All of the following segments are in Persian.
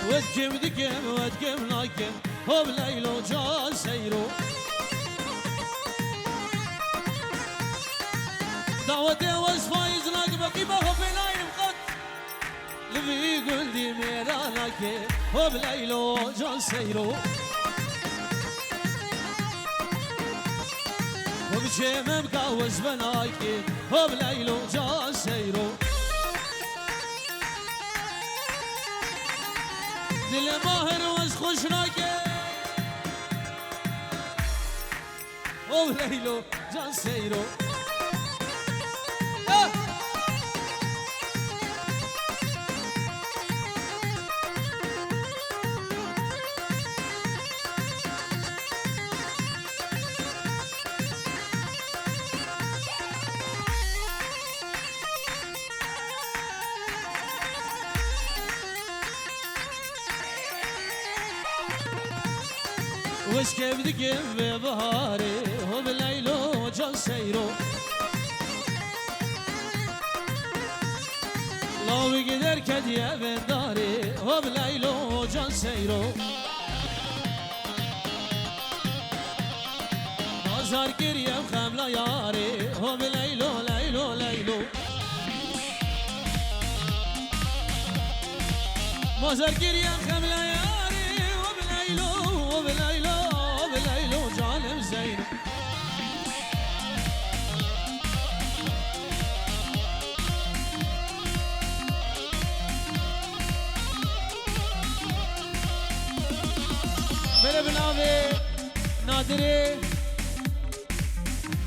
وتجيب دقم وتجيب ناقم هو بليلو جال سيرو دعوتي وصفايز ناقم قيمة هو بلايم قد لبي يقول دي ميرانك هو بليلو جال سيرو وبشيم مقاوز بنايك هو بليلو جال سيرو دل ماهر وز خوشناك هو بليلو جال سيرو وش كيف دقم ببهاري هو بليلو جال سيرو لو يقدر كديا بنداري هو بليلو جال سيرو بازار كريم خملا ياري هو بليلو ليلو ليلو بازار كريم خملا ياري هو بليلو جانب زين मेरे बनावे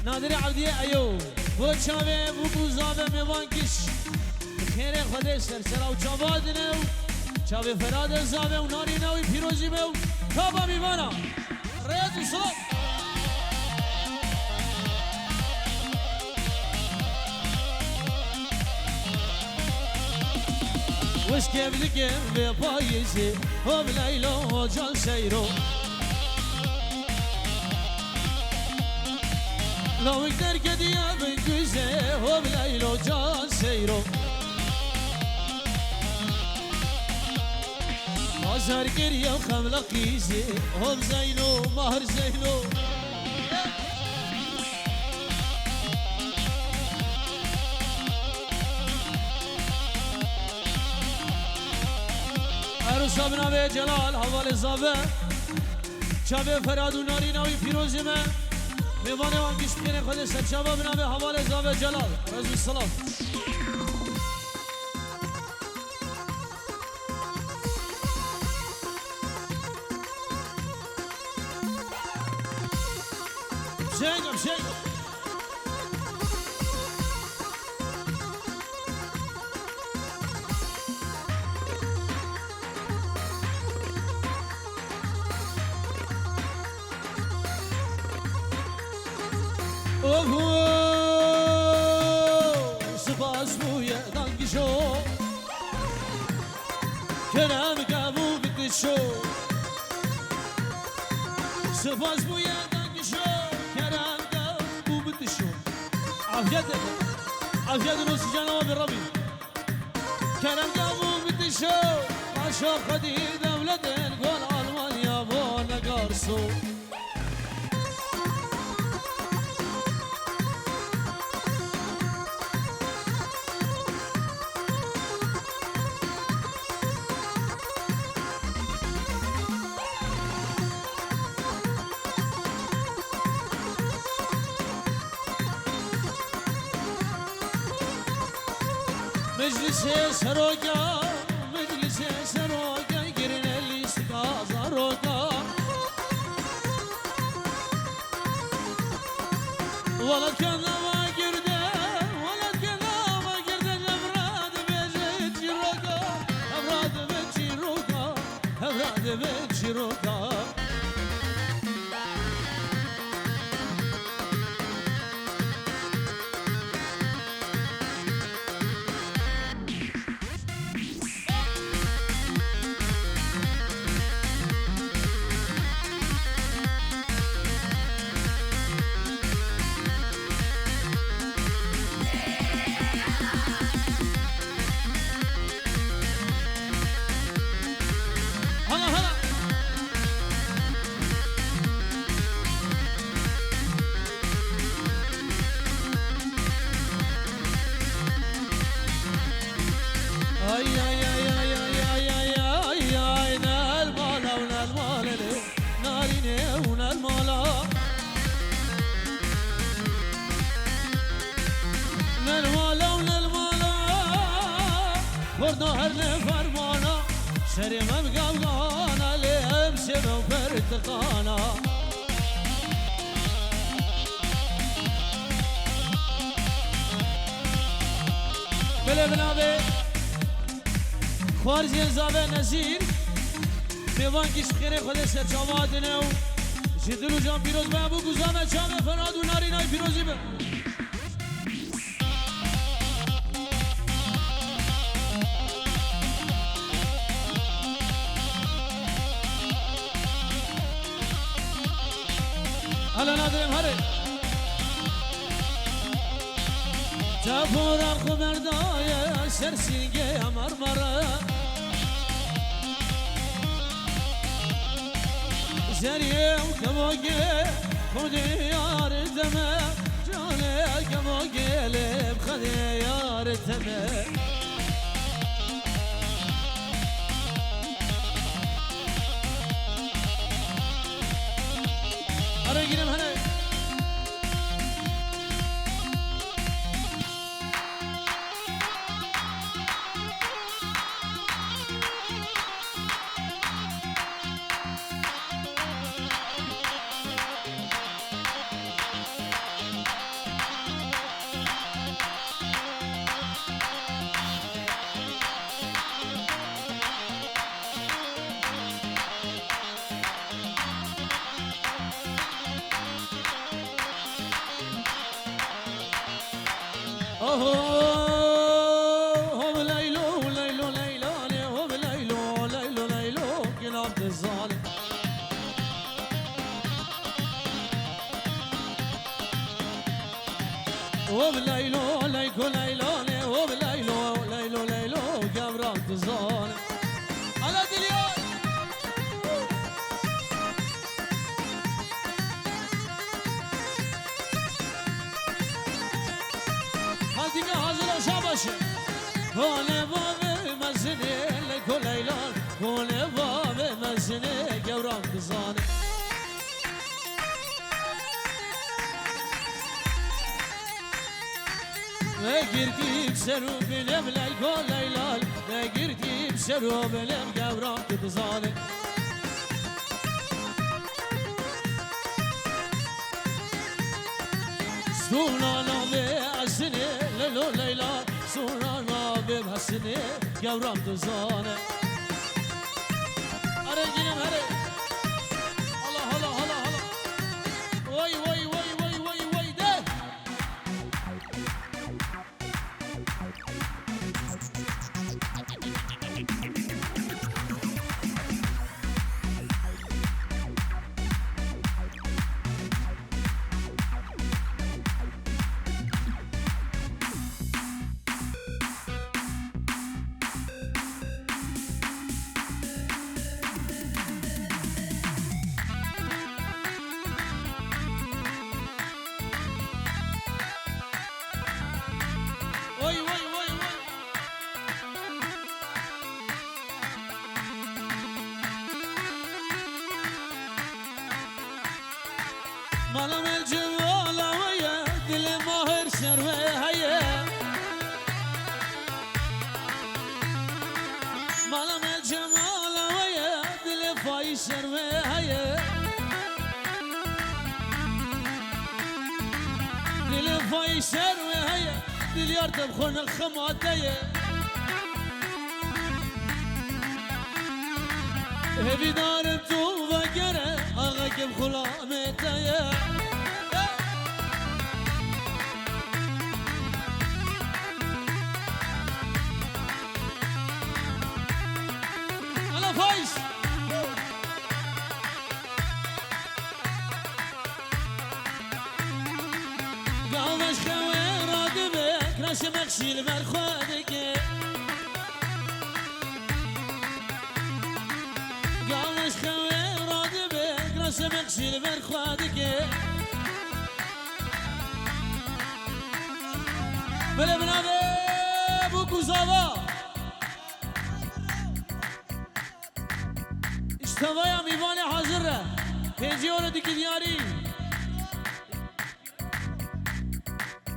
नादरे عبدیه ایو و چاوه و بوزاوه میوانکش خیر خدا سرسرا و چاوادنه و چاوه فراد زاوه و نارینه و پیروزی به و تابا میوانا ریاض و سلام وش كيف دقم ببايزي هو بليلو جال سيرو لو يقدر كديا بنجوزي هو بليلو جال سيرو مازهر كريا وخملة قيزي هو بزينو مهر زينو عروسا بناوی جلال حوال زاوه چاوه فراد و ناری ناوی پیروزی من میوانه وان کش بکنه خود سر چاوه بناوی حوال زاوه جلال رضو السلام شنگم سپاس بوی دانگشو کرم قبو بکشو سپاس بوی دانگشو کرم قبو بکشو عافیت نوسی جناب ربی کرم قبو بکشو عشا خدی دولتن گل آلمانیا با نگارسو مجلس سروقا قرن اللي استقاظ روقا ولد كان ما قرده الأمراض بيجي روقا أمراض بيجي روقا ay ay ay ay ay ay ay ay nal mala ونال مالا نارينه ونال مالا نال مالا ونال مالا بردا هر نفرمانا شريم بقبقانا لأمشي وبرتقانا بله بنابه خارجی زاوه نزیر میوان کش خیره خود سرچاوادنه و جدلو جان پیروز به ابو گزامه چامه فراد و ناری نای پیروزی به حالا نداریم هره تفورم خبردای سرسینگه مرمره زریه و کماگه خودی یار دمه جانه کماگه لب خودی یار دمه آره گیرم هنه وبليلو ليكو ليلوني وبليلو ليلو ليلو قبرة تزون على دليون هذيك هذا شابش هوني بابي مزني ليكو ليلون هوني بابي مزني قبرة تزون نگیردیم سرو بلم لیکو لیلال نگیردیم سرو بلم گوران که بزانه سونانا به حسنه لیلو لیلال سونانا به حسنه گوران بزانه آره گیرم هره هلا هلا هلا هلا وای وای وای وای وای وای ده مالم الجمال ويا دل ماهر شروه هيا مالم الجمال ويا دل فاي شروه هيا دل فاي شروه هيا دل يرتب خون الخماتية هبي دار تو وقره آغاك بخلامتية على فايش قامش خوي رادبك راش مخشي المرخوادك قامش خوي رادبك راش مخشي المرخوادك بله بنابه بو کوزاوا اشتوایا میوان حاضر ره پیجی اونو دیکی دیاری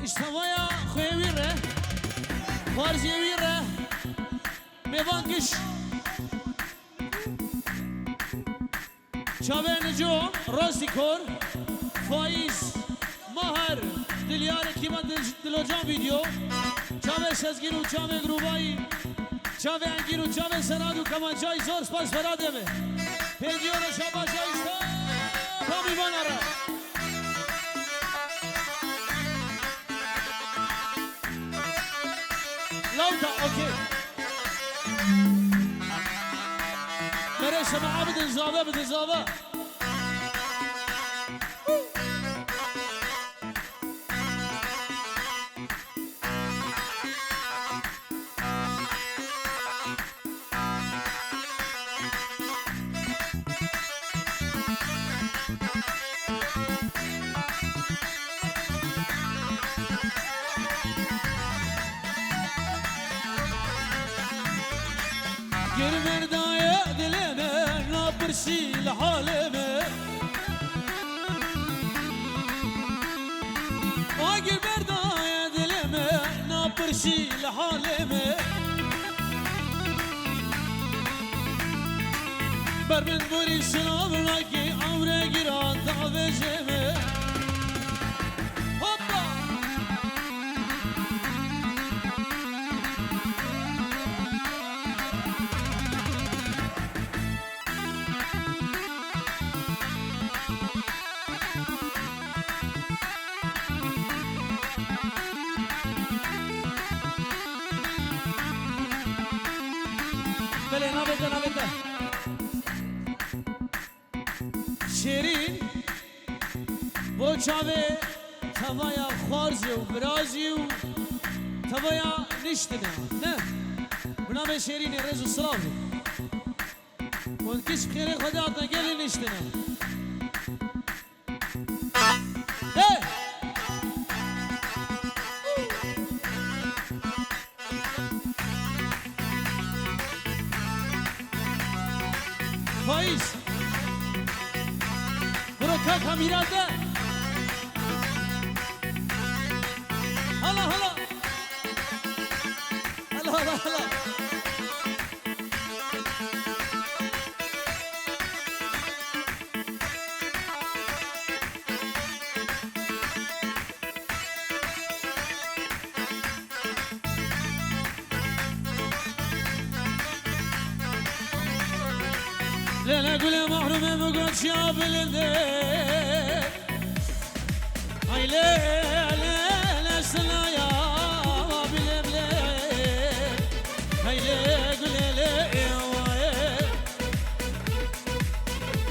اشتوایا خویوی ره فارزیوی ره میوان کش چاوه نجوم راستی کر فایز مهر دلیار کیمان دلوجان ویدیو چاوه شزگیر و چاوه گروبایی چاوه انگیر و چاوه سراد و کمانچای زور سپاس فراده به پیجیون و شاباشایشتا تا میوان آره لوتا اوکی مرسه معا بدن زابه بدن زابه برسي لحالمه واقي بردايا دلمه نابرسي لحالمه برمن بوري سلام راكي عمري قران تعبجمه هوبا نابده شیرین با چاوه توایا خارزی و برازی و توایا نشتنه نه بنام شیرین رز و سلافی کش خیره خدا آتا گلی نشتنه فایز برو کاکا میراده هلا هلا هلا هلا هلا لا قول محروم بقول شاب الليل هاي لا لا سلا يا بالليل هاي لا قول لا يا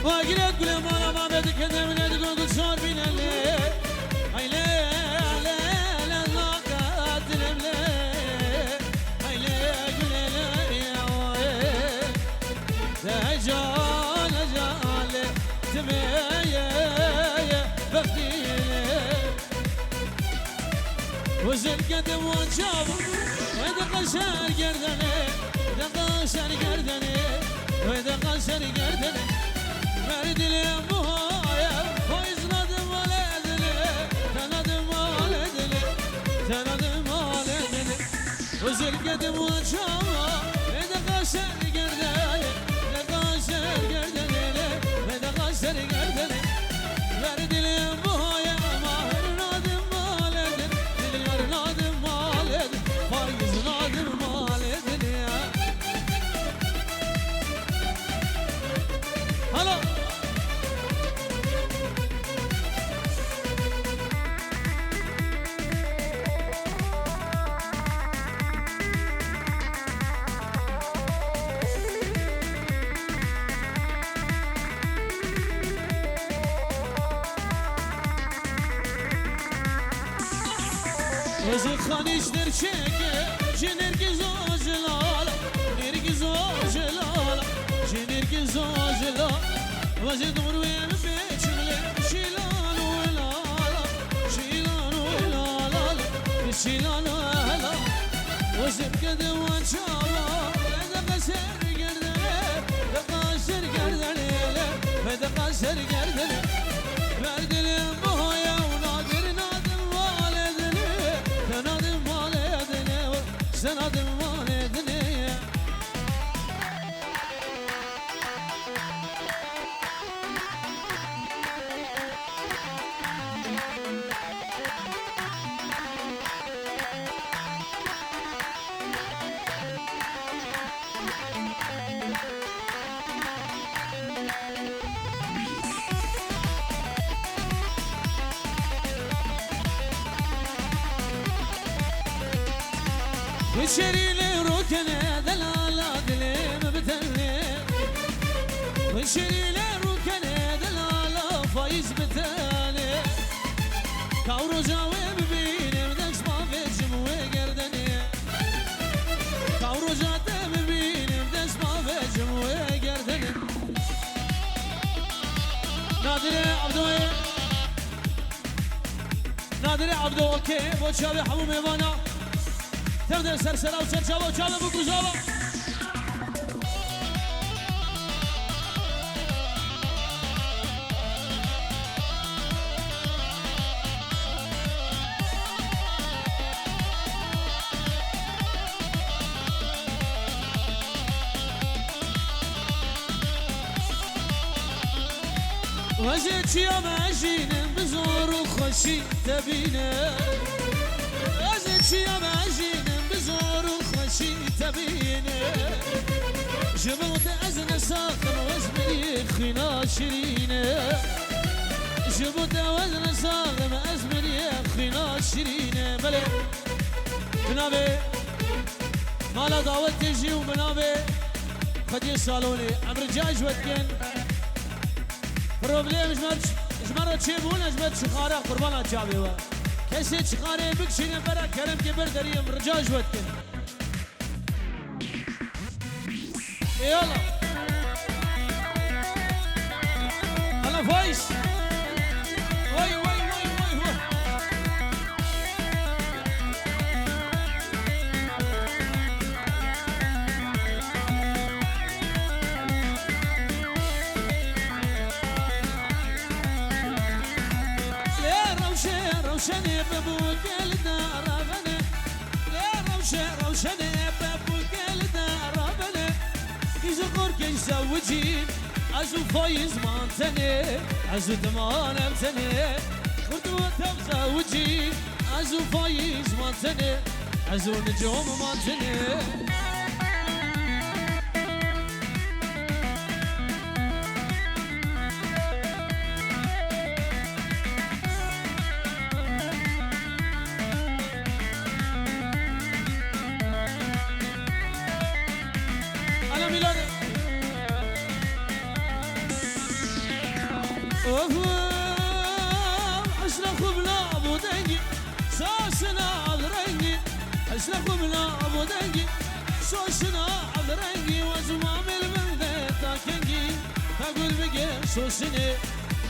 واقول قول ما بدك كذا من تقول صار بينا الليل هاي لا لا لا لا قاد الليل هاي لا قول لا يا وين وزن قدم وانشاب وإذا قشر قردني إذا قشر قردني وإذا قشر قردني مرد اليمهايا فايز نادم والدني تنادم والدني تنادم والدني وزن قدم وانشاب إذا قشر قردني إذا قشر قردني وإذا قشر قردني مرد اليمهايا ماهر نادم والدني نادم والدني فايز نادم والدني هلا وزن خانيش درشيكي جنركي زوجلال نركي زوجلال جنركي زوجلال وزن دمروي بيشغلي شيلان ولالا شيلان ولالا شيلان ولالا وزن قدم وانشالا لذا قشر قردني لذا قشر قردني سر گردنه بر دلم بهایا و نادر نادم والدنه تنادم والدنه و سنادم والدنه وشري لي ركنه دلاله دليم بتني وشري لي ركنه دلاله فايز بتني كاورو جاوي ببيني بدكش ما فيجم وقردني كاورو جاته ببيني بدكش ما فيجم وقردني نادري عبدو اوكي بو شابي حمو ميوانا تبدأ سرسرة وسرسرة وشالة بكوزالة وزيت يا ماجين بزور وخشي تبينه وزيت يا ماجين بزور وخشي تبينه جبوت أزن ساخن وزمني خنا شرينه جبوت وزن ساخن أزمني خنا شرينه بلي بنابي مالا دعوت تجي وبنابي خدي صالوني عمر جاج وتكن پروبلم جمرو چی بونه جمت چخاره قربان جاوی و کسی چخاره بکشینه برا کرم که برداریم رجاج ود کن یالا هلا فايس وای وای وای وای وای روشني بابوك الدار بنا يا روشني بابوك الدار بنا يزقرك يزوجين عزو فايز مانتني عزو دمان امتني خردو تمزوجين عزو فايز مانتني عزو نجوم مانتني سوسني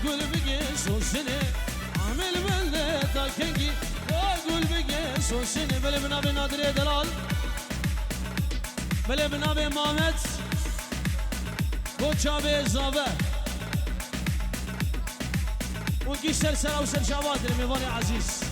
قول بقي سوسني عامل بلده تاكنجي قول بقي سوسني بلا بنابي نادري دلال بلا بنابي مامت بوچابي زابه وكي سرسرة وسر شابات الميواني عزيز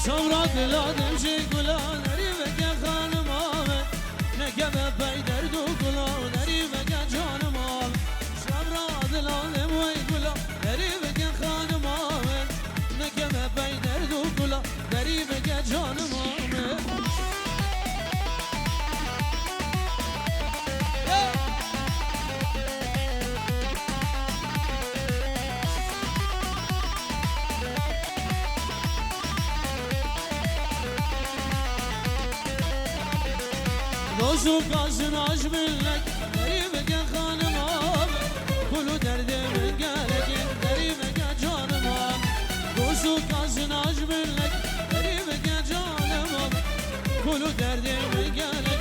سمرا دلادم جی گلان ریوه که خانم آمد نکمه پیدر دو گلان ریوه که جانم آمد سمرا دلادم وی گلان ریوه که خانم آمد نکمه پیدر دو گلان ریوه که جانم آمد روزو کازن آج بلک غریب که خانم آب کلو درد من گلک بلو دردی میگنه